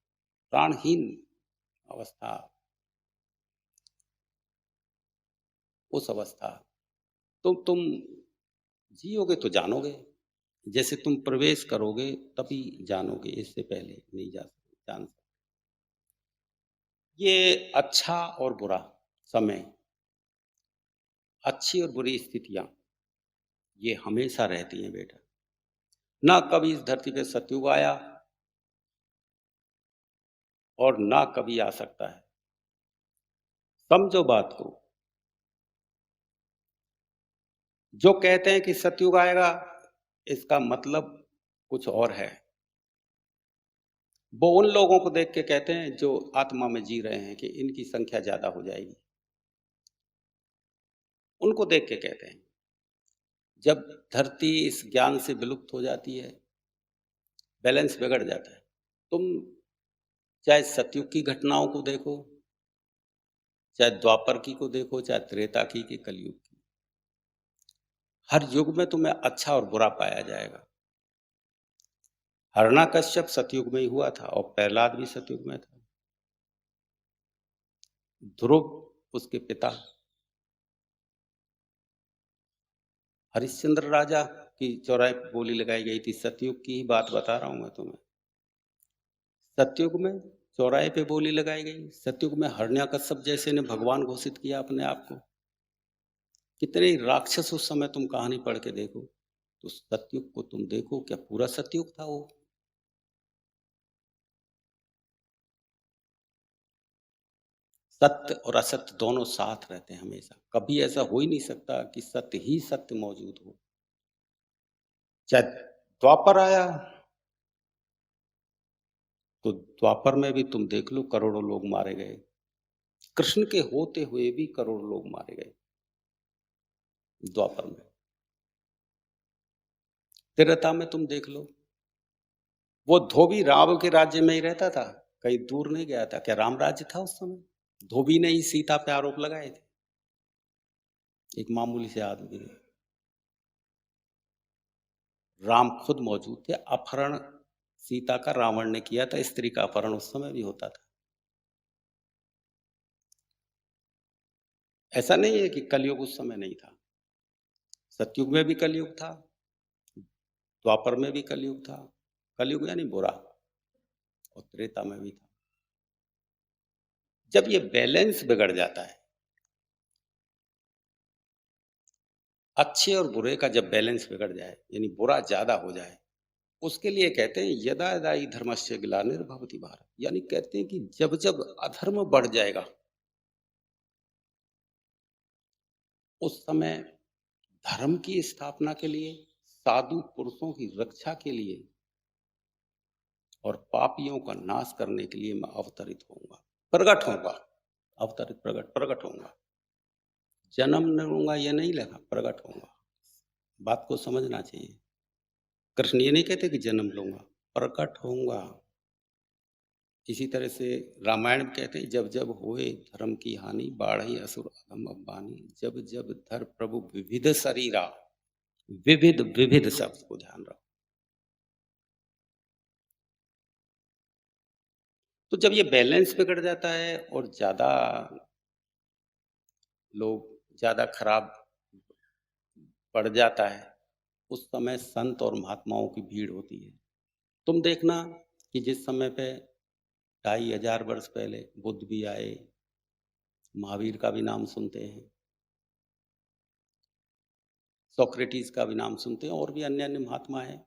प्राणहीन अवस्था, उस अवस्था तो तुम जियोगे तो जानोगे, जैसे तुम प्रवेश करोगे तभी जानोगे, इससे पहले नहीं जान सकते। ये अच्छा और बुरा समय, अच्छी और बुरी स्थितियां, ये हमेशा रहती हैं बेटा। ना कभी इस धरती पे सतयुग आया और ना कभी आ सकता है। समझो बात को। जो कहते हैं कि सतयुग आएगा, इसका मतलब कुछ और है। वो उन लोगों को देख के कहते हैं जो आत्मा में जी रहे हैं कि इनकी संख्या ज्यादा हो जाएगी, उनको देख के कहते हैं। जब धरती इस ज्ञान से विलुप्त हो जाती है, बैलेंस बिगड़ जाता है। तुम चाहे सतयुग की घटनाओं को देखो, चाहे द्वापर की को देखो, चाहे त्रेता की कि कलयुग की, हर युग में तुम्हें अच्छा और बुरा पाया जाएगा। हरणाकश्यप सतयुग में ही हुआ था और प्रहलाद भी सतयुग में था। ध्रुव उसके पिता, हरिश्चंद्र राजा की चौराहे पर बोली लगाई गई थी। सतयुग की ही बात बता रहा हूं मैं तुम्हें। सतयुग में चौराहे पे बोली लगाई गई। सतयुग में हरण्याकश्यप जैसे ने भगवान घोषित किया अपने आप को। कितने राक्षस उस समय तुम कहानी पढ़ के देखो, तो सतयुग को तुम देखो, क्या पूरा सतयुग था वो? सत्य और असत्य दोनों साथ रहते हैं हमेशा। कभी ऐसा हो ही नहीं सकता कि सत्य ही सत्य मौजूद हो। चाहे द्वापर आया, तो द्वापर में भी तुम देख लो करोड़ों लोग मारे गए। कृष्ण के होते हुए भी करोड़ों लोग मारे गए द्वापर में। त्रेता में तुम देख लो, वो धोबी राम के राज्य में ही रहता था, कहीं दूर नहीं गया था। क्या राम राज्य था उस समय? धोबी ने ही सीता पे आरोप लगाए थे, एक मामूली से आदमी ने। राम खुद मौजूद थे। अपहरण सीता का रावण ने किया था, स्त्री का अपहरण उस समय भी होता था। ऐसा नहीं है कि कलयुग उस समय नहीं था। सतयुग में भी कलयुग था, द्वापर में भी कलयुग था। कलयुग यानी बुरा, और त्रेता में भी था। जब ये बैलेंस बिगड़ जाता है, अच्छे और बुरे का जब बैलेंस बिगड़ जाए, यानी बुरा ज्यादा हो जाए, उसके लिए कहते हैं यदा यदा ही धर्मस्य ग्लानिर्भवति भारत। यानी कहते हैं कि जब जब अधर्म बढ़ जाएगा, उस समय धर्म की स्थापना के लिए, साधु पुरुषों की रक्षा के लिए और पापियों का नाश करने के लिए मैं अवतरित होऊंगा, प्रकट होऊंगा। अवतरित, प्रकट, प्रकट होऊंगा। जन्म न लूंगा ये नहीं लगा, प्रकट होऊंगा। बात को समझना चाहिए। कृष्ण ये नहीं कहते कि जन्म लूंगा, प्रकट होऊंगा। इसी तरह से रामायण में कहते हैं जब जब होए धर्म की हानि, बाढ़ई असुर अधम अम्बानी। जब जब धर प्रभु विविध शरीरा, विविध विविध शब्द को ध्यान रखो। तो जब ये बैलेंस बिगड़ जाता है और ज्यादा लोग, ज्यादा खराब पड़ जाता है, उस समय संत और महात्माओं की भीड़ होती है। तुम देखना कि जिस समय पे 2500 वर्ष पहले बुद्ध भी आए, महावीर का भी नाम सुनते हैं, सोक्रेटिस का भी नाम सुनते हैं, और भी अन्य अन्य महात्मा हैं,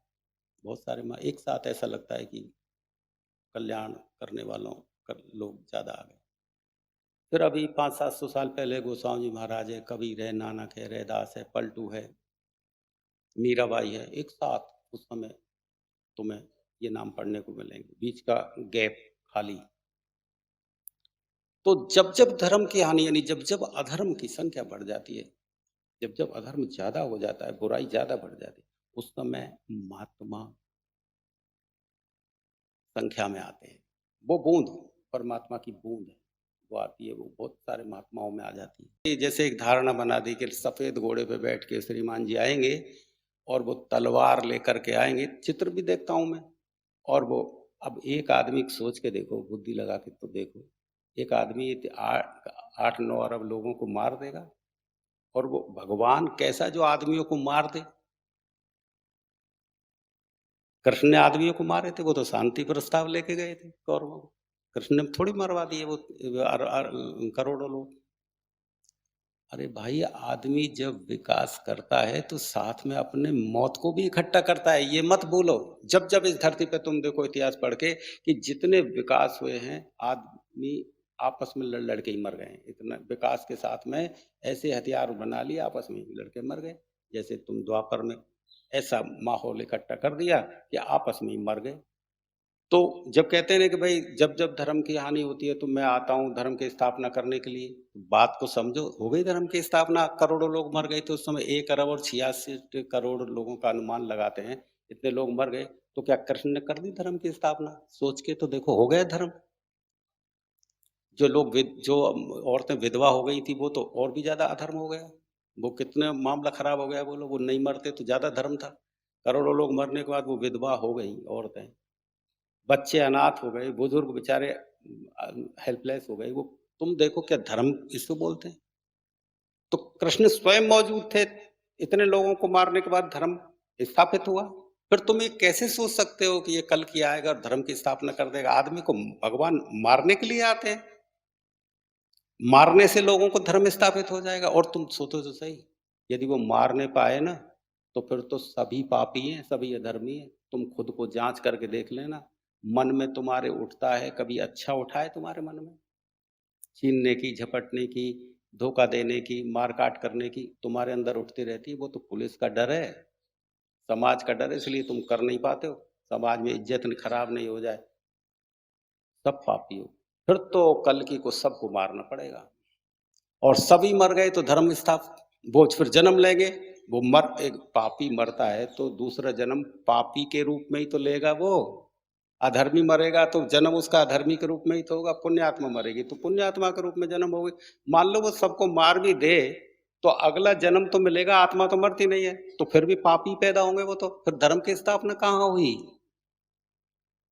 बहुत सारे एक साथ ऐसा लगता है कि कल्याण करने वालों लोग ज्यादा आ गए। फिर अभी 500-700 साल पहले गोस्वामी जी महाराज है, कबीर है, नानक है, रैदास है, पलटू है, मीराबाई है, एक साथ उस समय तुम्हें ये नाम पढ़ने को मिलेंगे, बीच का गैप खाली। तो जब जब धर्म की हानि, यानी जब जब अधर्म की संख्या बढ़ जाती है, जब जब अधर्म ज्यादा हो जाता है, बुराई ज्यादा बढ़ जाती है, उस समय महात्मा संख्या में आते हैं। वो बूंद परमात्मा की बूंद है, वो आती है, वो बहुत सारे महात्माओं में आ जाती है। ये जैसे एक धारणा बना दी कि सफ़ेद घोड़े पे बैठ के श्रीमान जी आएँगे और वो तलवार लेकर के आएँगे, चित्र भी देखता हूँ मैं। और वो अब एक आदमी को सोच के देखो, बुद्धि लगा के तो देखो, एक आदमी 8-9 अरब लोगों को मार देगा और वो भगवान कैसा जो आदमियों को मार दे। कृष्ण ने आदमियों को मारे थे, वो तो शांति प्रस्ताव लेके गए थे कौरवों को। कृष्ण ने थोड़ी मरवा दिए वो करोड़ों लोग। अरे भाई, आदमी जब विकास करता है तो साथ में अपने मौत को भी इकट्ठा करता है, ये मत भूलो। जब जब इस धरती पे तुम देखो इतिहास पढ़ के कि जितने विकास हुए हैं, आदमी आपस में लड़ लड़ के ही मर गए हैं। इतना विकास के साथ में ऐसे हथियार बना लिए, आपस में ही लड़ के मर गए। जैसे तुम द्वापर में ऐसा माहौल इकट्ठा कर दिया कि आपस में ही मर गए। तो जब कहते हैं ना कि भाई जब-जब धर्म की हानि होती है तो मैं आता हूँ धर्म की स्थापना करने के लिए, बात को समझो, हो गई धर्म की स्थापना, करोड़ों लोग मर गए थे उस समय, 1 अरब और 86 करोड़ लोगों का अनुमान लगाते हैं, इतने लोग मर गए, तो क्या कृष्ण ने कर दी धर्म की स्थापना? सोच के तो देखो, हो गया धर्म। जो औरतें विधवा हो गई थी वो तो और भी ज़्यादा अधर्म हो गया। वो कितना मामला खराब हो गया बोलो, वो नहीं मरते तो ज़्यादा धर्म था। करोड़ों लोग मरने के बाद वो विधवा हो गई औरतें। बच्चे अनाथ हो गए, बुजुर्ग बेचारे हेल्पलेस हो गए, वो तुम देखो क्या धर्म इसको बोलते हैं? तो कृष्ण स्वयं मौजूद थे, इतने लोगों को मारने के बाद धर्म स्थापित हुआ। फिर तुम ये कैसे सोच सकते हो कि ये कल की आएगा और धर्म की स्थापना कर देगा? आदमी को भगवान मारने के लिए आते हैं, मारने से लोगों को धर्म स्थापित हो जाएगा। और तुम सोचो तो सही, यदि वो मार नहीं पाए ना, तो फिर तो सभी पापी हैं, सभी अधर्मी हैं। तुम खुद को जाँच करके देख लेना, मन में तुम्हारे उठता है, कभी अच्छा उठा है तुम्हारे मन में? छीनने की, झपटने की, धोखा देने की, मार-काट करने की तुम्हारे अंदर उठती रहती है, वो तो पुलिस का डर है, समाज का डर है, इसलिए तुम कर नहीं पाते हो। समाज में इज़्ज़त खराब नहीं हो जाए, सब पापी हो। फिर तो कल्कि को सबको मारना पड़ेगा। और सभी मर गए तो धर्म स्थाप वो फिर जन्म लेंगे। वो मर एक पापी मरता है तो दूसरा जन्म पापी के रूप में ही तो लेगा वो। अधर्मी मरेगा तो जन्म उसका अधर्मी के रूप में ही तो होगा। पुण्यात्मा मरेगी तो पुण्यात्मा के रूप में जन्म होगी। मान लो वो सबको मार भी दे तो अगला जन्म तो मिलेगा, आत्मा तो मरती नहीं है, तो फिर भी पापी पैदा होंगे वो तो। फिर धर्म की स्थापना कहाँ हुई?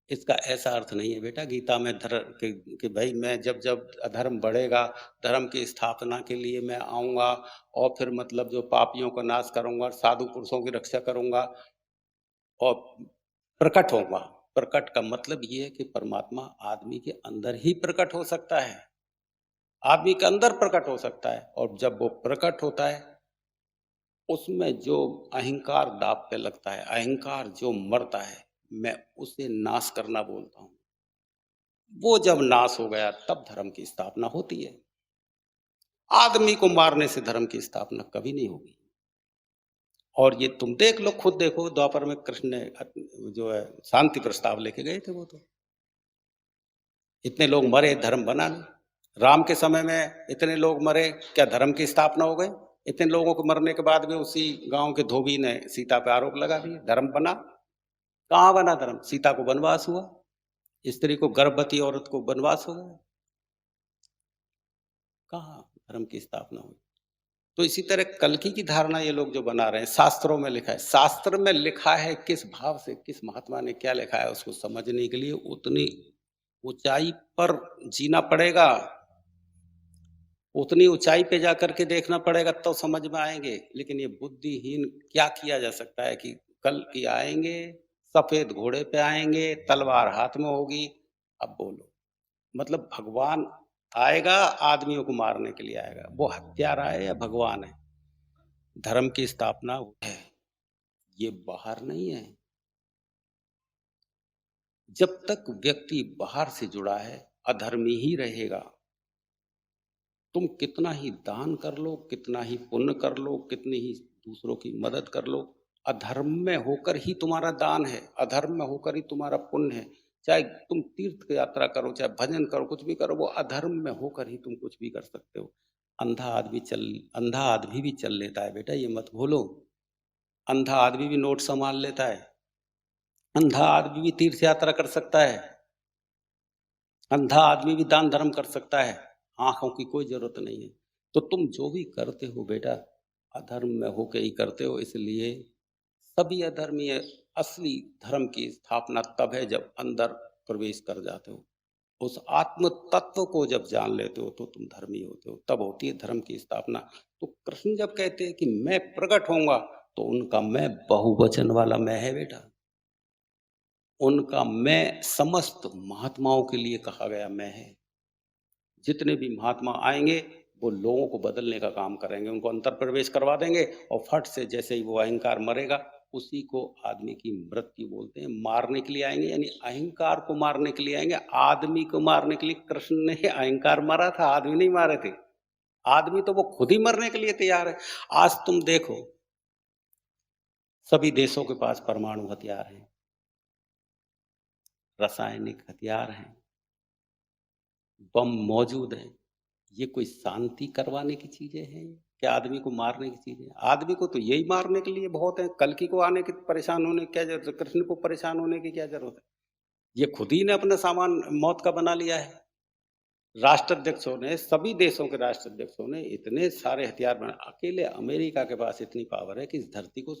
इसका ऐसा अर्थ नहीं है बेटा गीता में कि भाई मैं जब-जब अधर्म बढ़ेगा, धर्म की स्थापना के लिए मैं आऊँगा और फिर मतलब जो पापियों का नाश करूँगा, साधु पुरुषों की रक्षा करूँगा और प्रकट होऊँगा। प्रकट का मतलब ये है कि परमात्मा आदमी के अंदर ही प्रकट हो सकता है। आदमी के अंदर प्रकट हो सकता है और जब वो प्रकट होता है, उसमें जो अहंकार दाँव पे लगता है, अहंकार जो मरता है, मैं उसे नाश करना बोलता हूँ। वो जब नाश हो गया तब धर्म की स्थापना होती है। आदमी को मारने से धर्म की स्थापना कभी नहीं होगी। और ये तुम देख लो, खुद देखो द्वापर में कृष्ण ने जो है शांति प्रस्ताव लेके गए थे वो तो। इतने लोग मरे, धर्म बना नहीं। राम के समय में इतने लोग मरे, क्या धर्म की स्थापना हो गई? इतने लोगों को मरने के बाद में उसी गाँव के धोबी ने सीता पे आरोप लगा दिए, धर्म बना? कहाँ बना धर्म? सीता को वनवास हुआ, स्त्री को, गर्भवती औरत को वनवास हो गया। कहाँ धर्म की स्थापना हुई? तो इसी तरह कल्कि की धारणा ये लोग जो बना रहे हैं, शास्त्रों में लिखा है। शास्त्र में लिखा है किस भाव से, किस महात्मा ने क्या लिखा है, उसको समझने के लिए उतनी ऊँचाई पर जीना पड़ेगा। उतनी ऊँचाई पे जाकर के देखना पड़ेगा तो समझ में आएँगे। लेकिन ये बुद्धिहीन क्या किया जा सकता है कि कल्कि आएँगे, सफ़ेद घोड़े पे आएँगे, तलवार हाथ में होगी। अब बोलो, मतलब भगवान आएगा, आदमियों को मारने के लिए आएगा। वो हत्यारा है या भगवान है? धर्म की स्थापना है, ये बाहर नहीं है। जब तक व्यक्ति बाहर से जुड़ा है, अधर्मी ही रहेगा। तुम कितना ही दान कर लो, कितना ही पुण्य कर लो, कितनी ही दूसरों की मदद कर लो, अधर्म में होकर ही तुम्हारा दान है, अधर्म में होकर ही तुम्हारा पुण्य है। चाहे तुम तीर्थ की यात्रा करो, चाहे भजन करो, कुछ भी करो, वो अधर्म में होकर ही तुम कुछ भी कर सकते हो। अंधा आदमी भी चल लेता है बेटा, ये मत भूलो। अंधा आदमी भी नोट संभाल लेता है, अंधा आदमी भी तीर्थ यात्रा कर सकता है, अंधा आदमी भी दान धर्म कर सकता है, आँखों की कोई ज़रूरत नहीं है। तो तुम जो भी करते हो बेटा, अधर्म में होके ही करते हो, इसलिए सभी अधर्मीय असली धर्म की स्थापना तब है जब अंदर प्रवेश कर जाते हो। उस आत्म तत्व को जब जान लेते हो तो तुम धर्मी होते हो, तब होती है धर्म की स्थापना। तो कृष्ण जब कहते हैं कि मैं प्रकट होऊँगा, तो उनका मैं बहुवचन वाला मैं है बेटा। उनका मैं समस्त महात्माओं के लिए कहा गया मैं है। जितने भी महात्मा आएँगे, वो लोगों को बदलने का काम करेंगे, उनको अंतर प्रवेश करवा देंगे और फट से जैसे ही वो अहंकार मरेगा, उसी को आदमी की मृत्यु बोलते हैं। मारने के लिए आएँगे यानी अहंकार को मारने के लिए आएँगे, आदमी को मारने के लिए कृष्ण ने अहंकार मारा था, आदमी नहीं मारे थे। आदमी तो वो खुद ही मरने के लिए तैयार है। आज तुम देखो, सभी देशों के पास परमाणु हथियार हैं, रासायनिक हथियार हैं, बम मौजूद हैं। ये कोई शांति करवाने की चीजें हैं क्या? आदमी को मारने की चीजें? आदमी को तो यही मारने के लिए बहुत है। कल्कि को आने की परेशान होने की क्या जरूरत है? कृष्ण को परेशान होने की क्या जरूरत है? ये खुद ही ने अपना सामान मौत का बना लिया है। राष्ट्राध्यक्षों ने, सभी देशों के राष्ट्राध्यक्षों ने इतने सारे हथियार बना, अकेले अमेरिका के पास इतनी पावर है कि इस धरती को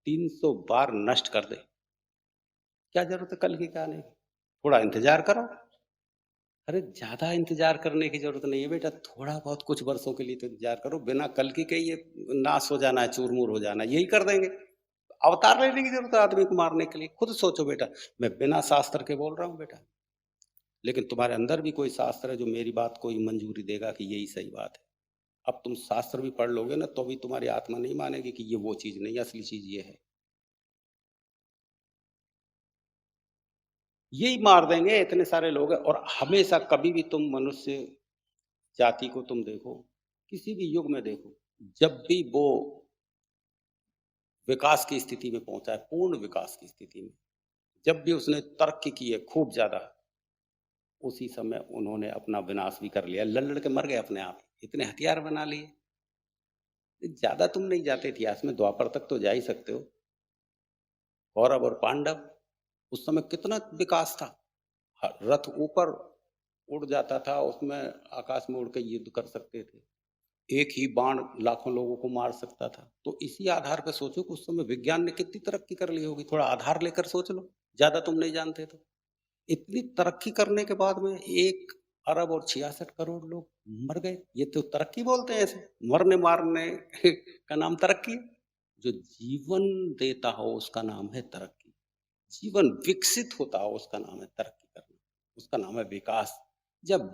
300 बार नष्ट कर दे। क्या जरूरत है कल्कि के आने की? थोड़ा इंतजार करो। अरे ज़्यादा इंतज़ार करने की ज़रूरत नहीं है बेटा, थोड़ा बहुत कुछ वर्षों के लिए तो इंतज़ार करो, बिना कल्कि के ये नाश हो जाना है, चूर-मूर हो जाना है, यही कर देंगे। अवतार लेने की ज़रूरत है आदमी को मारने के लिए, खुद सोचो बेटा, मैं बिना शास्त्र के बोल रहा हूँ बेटा, लेकिन तुम्हारे अंदर भी कोई शास्त्र है जो मेरी बात को ही मंजूरी देगा कि यही सही बात है। अब तुम शास्त्र भी पढ़ लोगे ना, तो भी तुम्हारी आत्मा नहीं मानेगी कि ये वो चीज़ नहीं है, असली चीज़ ये है। यही मार देंगे, इतने सारे लोग हैं और हमेशा कभी भी तुम मनुष्य जाति को तुम देखो, किसी भी युग में देखो, जब भी वो विकास की स्थिति में पहुंचा है, पूर्ण विकास की स्थिति में, जब भी उसने तरक्की की है खूब ज्यादा, उसी समय उन्होंने अपना विनाश भी कर लिया, लड़ लड़ के मर गए अपने आप, इतने हथियार बना लिए। ज्यादा तुम नहीं जाते इतिहास में, द्वापर तक तो जा ही सकते हो। कौरव और पांडव, उस समय कितना विकास था। रथ ऊपर उड़ जाता था, उसमें आकाश में उड़ के युद्ध कर सकते थे, एक ही बाण लाखों लोगों को मार सकता था। तो इसी आधार पर सोचो कि उस समय विज्ञान ने कितनी तरक्की कर ली होगी, थोड़ा आधार लेकर सोच लो, ज्यादा तुम नहीं जानते तो। इतनी तरक्की करने के बाद में 1 अरब और 66 करोड़ लोग मर गए, ये तो तरक्की बोलते हैं ऐसे? मरने मारने का नाम तरक्की है? जो जीवन देता हो उसका नाम है तरक्की, जीवन विकसित होता हो उसका नाम है तरक्की करना, उसका नाम है विकास। जब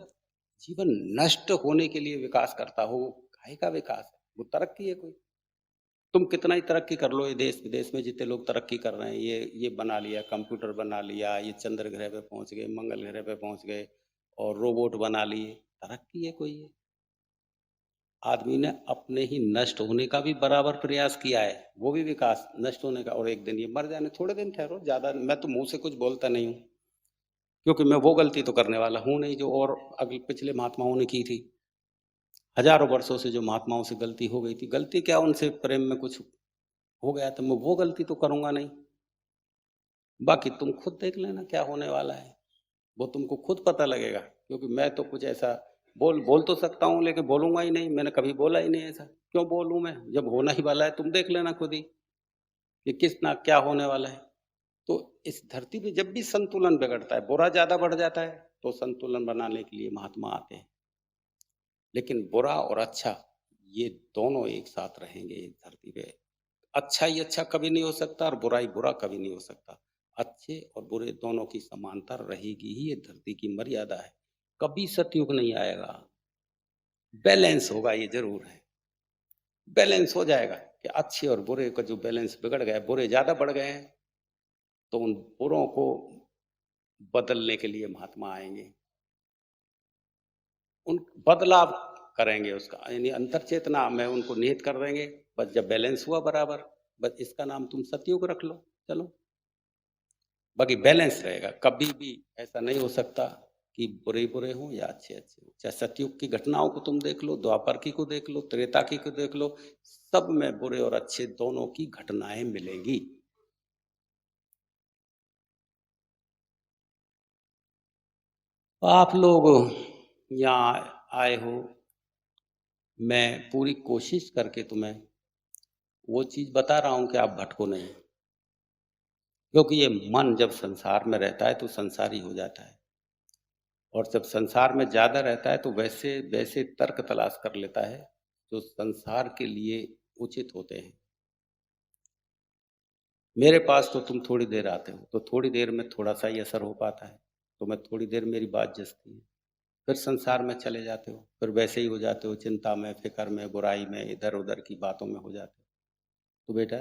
जीवन नष्ट होने के लिए विकास करता हो, वो काहे का विकास है? वो तरक्की है कोई? तुम कितना ही तरक्की कर लो, ये देश विदेश में जितने लोग तरक्की कर रहे हैं, ये बना लिया, कंप्यूटर बना लिया, ये चंद्र ग्रह पे पहुंच गए, मंगल ग्रह पे पहुंच गए और रोबोट बना लिए, तरक्की है कोई ये? आदमी ने अपने ही नष्ट होने का भी बराबर प्रयास किया है, वो भी विकास, नष्ट होने का। और एक दिन ये मर जाने, थोड़े दिन ठहरो, ज्यादा मैं तो मुंह से कुछ बोलता नहीं हूँ, क्योंकि मैं वो गलती तो करने वाला हूँ नहीं जो और अगले पिछले महात्माओं ने की थी। हजारों वर्षों से जो महात्माओं से गलती हो गई थी, गलती क्या, उनसे प्रेम में कुछ हो गया, तो मैं वो गलती तो करूंगा नहीं। बाकी तुम खुद देख लेना क्या होने वाला है, वो तुमको खुद पता लगेगा, क्योंकि मैं तो कुछ ऐसा बोल बोल तो सकता हूँ लेकिन बोलूंगा ही नहीं, मैंने कभी बोला ही नहीं ऐसा। क्यों बोलूं मैं, जब होना ही वाला है, तुम देख लेना खुद ही कि किस ना क्या होने वाला है। तो इस धरती पे जब भी संतुलन बिगड़ता है, बुरा ज्यादा बढ़ जाता है, तो संतुलन बनाने के लिए महात्मा आते हैं। लेकिन बुरा और अच्छा, ये दोनों एक साथ रहेंगे इस धरती पे। अच्छा ही अच्छा कभी नहीं हो सकता और बुरा ही बुरा कभी नहीं हो सकता। अच्छे और बुरे दोनों की समानता रहेगी ही, ये धरती की मर्यादा है। कभी सतयुग नहीं आएगा, बैलेंस होगा, ये जरूर है। बैलेंस हो जाएगा कि अच्छे और बुरे का जो बैलेंस बिगड़ गया है, बुरे ज्यादा बढ़ गए हैं, तो उन बुरों को बदलने के लिए महात्मा आएंगे, उन बदलाव करेंगे उसका, यानी अंतर चेतना में उनको निहित कर देंगे। बस जब बैलेंस हुआ बराबर, बस इसका नाम तुम सतयुग रख लो, चलो। बाकी बैलेंस रहेगा, कभी भी ऐसा नहीं हो सकता कि बुरे-बुरे हों या अच्छे-अच्छे हों। चाहे सतयुग की घटनाओं को तुम देख लो, द्वापर की को देख लो, त्रेता की को देख लो, सब में बुरे और अच्छे दोनों की घटनाएँ मिलेंगी। आप लोग यहाँ आए हो, मैं पूरी कोशिश करके तुम्हें वो चीज़ बता रहा हूँ कि आप भटको नहीं। क्योंकि ये मन जब संसार में रहता है तो संसारी हो जाता है। और जब संसार में ज़्यादा रहता है तो वैसे वैसे तर्क तलाश कर लेता है, जो संसार के लिए उचित होते हैं। मेरे पास तो तुम थोड़ी देर आते हो, तो थोड़ी देर में थोड़ा-सा ही असर हो पाता है। तो मैं थोड़ी देर मेरी बात जचती है, फिर संसार में चले जाते हो, फिर वैसे ही हो जाते हो चिंता में, फ़िक्र में, बुराई में, इधर-उधर की बातों में हो जाते हो। तो बेटा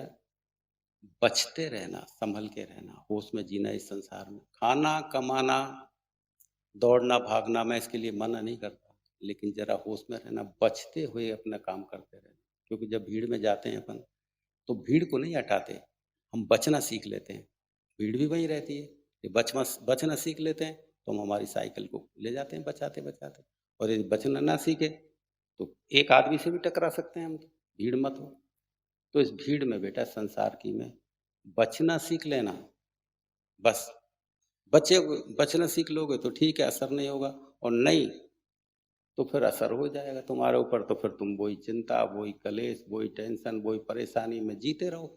बचते रहना, सँभल के रहना, होश में जीना इस संसार में। खाना, कमाना, दौड़ना, भागना मैं इसके लिए मना नहीं करता, लेकिन ज़रा होश में रहना, बचते हुए अपना काम करते रहना। क्योंकि जब भीड़ में जाते हैं अपन, तो भीड़ को नहीं हटाते, हम बचना सीख लेते हैं। भीड़ भी वहीं रहती है, ये बचना सीख लेते हैं, तो हम हमारी साइकिल को ले जाते हैं बचाते-बचाते। और यदि बचना ना सीखे, तो एक आदमी से भी टकरा सकते हैं हम तो, भीड़ मत हो। तो इस भीड़ में बेटा संसार की में बचना सीख लेना, बस। बचना सीख लोगे तो ठीक है, असर नहीं होगा, और नहीं तो फिर असर हो जाएगा तुम्हारे ऊपर, तो फिर तुम वही चिंता, वही कलेश, वही टेंशन, वही परेशानी में जीते रहो।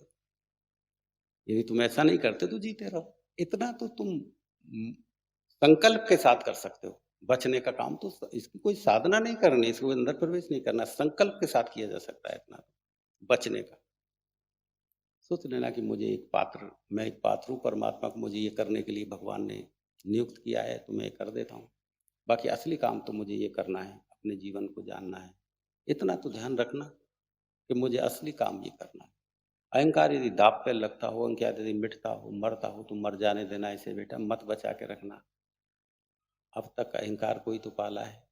यदि तुम ऐसा नहीं करते तो जीते रहो। इतना तो तुम संकल्प के साथ कर सकते हो। बचने का काम तो इसकी कोई साधना नहीं करनी, इसको अंदर प्रवेश नहीं करना, संकल्प के साथ किया जा सकता है इतना तो, बचने का। सोच लेना कि मैं एक पात्र हूँ, परमात्मा को मुझे ये करने के लिए भगवान ने नियुक्त किया है, तो मैं ये कर देता हूँ। बाकी असली काम तो मुझे ये करना है, अपने जीवन को जानना है। इतना तो ध्यान रखना कि मुझे असली काम ये करना है। अहंकार यदि दाँव पे लगता हो, अहंकार यदि मिटता हो, मरता हो, तो मर जाने देना इसे बेटा, मत बचा के रखना। अब तक अहंकार को ही तो पाला है,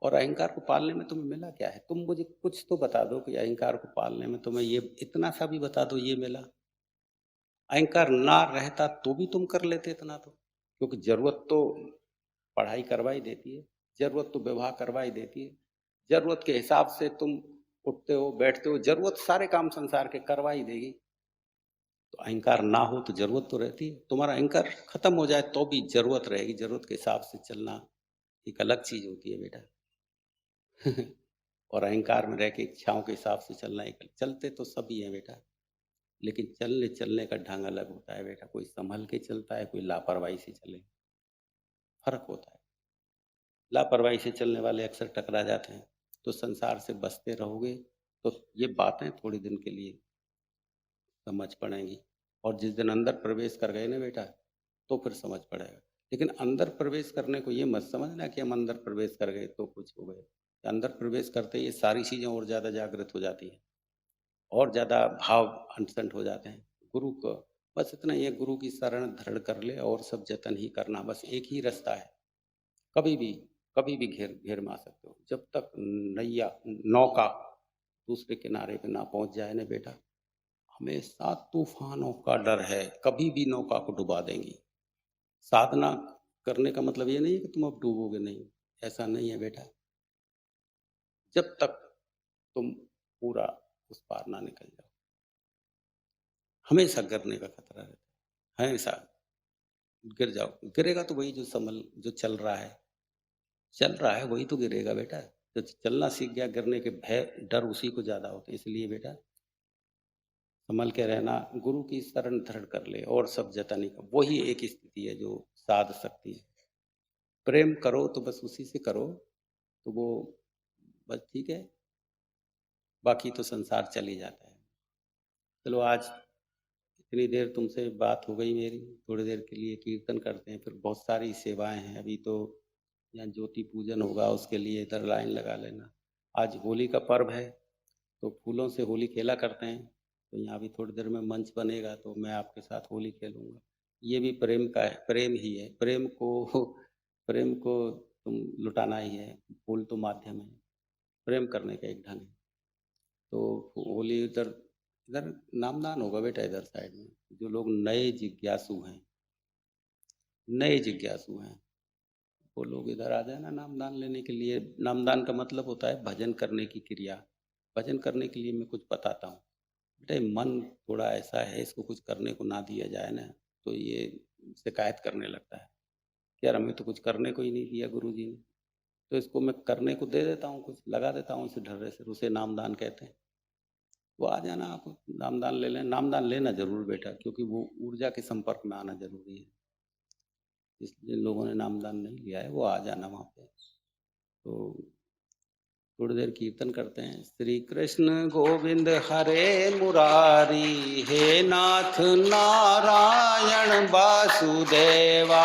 और अहंकार को पालने में तुम्हें मिला क्या है? तुम मुझे कुछ तो बता दो कि अहंकार को पालने में तुम्हें ये इतना सा भी बता दो ये मिला। अहंकार ना रहता तो भी तुम कर लेते इतना तो, क्योंकि ज़रूरत तो पढ़ाई करवा ही देती है, ज़रूरत तो विवाह करवा ही देती है, ज़रूरत के हिसाब से तुम उठते हो, बैठते हो, ज़रूरत सारे काम संसार के करवा ही देगी। तो अहंकार ना हो तो ज़रूरत तो रहती है। तुम्हारा अहंकार खत्म हो जाए तो भी ज़रूरत रहेगी, ज़रूरत के हिसाब से चलना एक अलग चीज़ होती है बेटा। और अहंकार में रह के इच्छाओं के हिसाब से चलना एक, चलते तो सभी हैं बेटा, लेकिन चलने का ढंग अलग होता है बेटा। कोई सँभल के चलता है, कोई लापरवाही से चले, फ़र्क होता है। लापरवाही से चलने वाले अक्सर टकरा जाते हैं। तो संसार से बचते रहोगे, तो ये बातें थोड़ी दिन के लिए समझ पड़ेंगी, और जिस दिन अंदर प्रवेश कर गए ना बेटा, तो फिर समझ पड़ेगा। लेकिन अंदर प्रवेश करने को ये मत समझना कि हम अंदर प्रवेश कर गए तो कुछ हो गए। अंदर प्रवेश करते ही ये सारी चीज़ें और ज़्यादा जागृत हो जाती हैं, और ज़्यादा भाव अंतसंट हो जाते हैं। गुरु को बस इतना ही है, गुरु की शरण दृढ़ कर ले और सब जतन ही करना, बस एक ही रास्ता है। कभी भी, कभी भी घेर घेर में आ सकते हो। जब तक नौका दूसरे किनारे पे ना पहुँच जाए ना बेटा, हमेशा तूफ़ानों का डर है, कभी भी नौका को डुबा देंगी। साधना करने का मतलब ये नहीं है कि तुम अब डूबोगे नहीं, ऐसा नहीं है बेटा। जब तक तुम पूरा उस पार ना निकल जाओ, हमेशा गिरने का खतरा रहता है, हमेशा। गिर जाओ, गिरेगा तो वही जो चल रहा है वही तो गिरेगा बेटा। जो चलना सीख गया, गिरने के डर उसी को ज़्यादा होते हैं। इसलिए बेटा संभल के रहना, गुरु की शरण दृढ़ कर ले और सब जतन ही कर। वही एक स्थिति है जो साध सकती है। प्रेम करो तो बस उसी से करो, तो वो बस ठीक है, बाकी तो संसार चल ही जाता है। चलो आज इतनी देर तुमसे बात हो गई मेरी, थोड़ी देर के लिए कीर्तन करते हैं, फिर बहुत सारी सेवाएँ हैं। अभी तो यहाँ ज्योति पूजन होगा, उसके लिए इधर लाइन लगा लेना। आज होली का पर्व है, तो फूलों से होली खेला करते हैं, तो यहाँ भी थोड़ी देर में मंच बनेगा तो मैं आपके साथ होली खेलूँगा। ये भी प्रेम का है, प्रेम ही है। प्रेम को तुम लुटाना ही है, फूल तो माध्यम है, प्रेम करने का एक ढंग है। तो होली इधर इधर नामदान होगा बेटा, इधर साइड में। जो लोग नए जिज्ञासु हैं, वो लोग इधर आ जाए ना नामदान लेने के लिए। नामदान का मतलब होता है भजन करने की क्रिया। भजन करने के लिए मैं कुछ बताता हूँ। बेटे मन थोड़ा ऐसा है, इसको कुछ करने को ना दिया जाए ना तो ये शिकायत करने लगता है कि यार हमें तो कुछ करने को ही नहीं दिया गुरुजी ने। तो इसको मैं करने को दे देता हूँ, कुछ लगा देता हूँ इसे ढर्रे से, उसे नामदान कहते हैं। वो आ जाना, आप नामदान ले लें। नामदान लेना ज़रूर बेटा, क्योंकि वो ऊर्जा के संपर्क में आना ज़रूरी है। जिन लोगों ने नामदान नहीं लिया है वो आ जाना वहाँ पे। तो थोड़ी देर कीर्तन करते हैं। श्री कृष्ण गोविंद हरे मुरारी, हे नाथ नारायण वासुदेवा।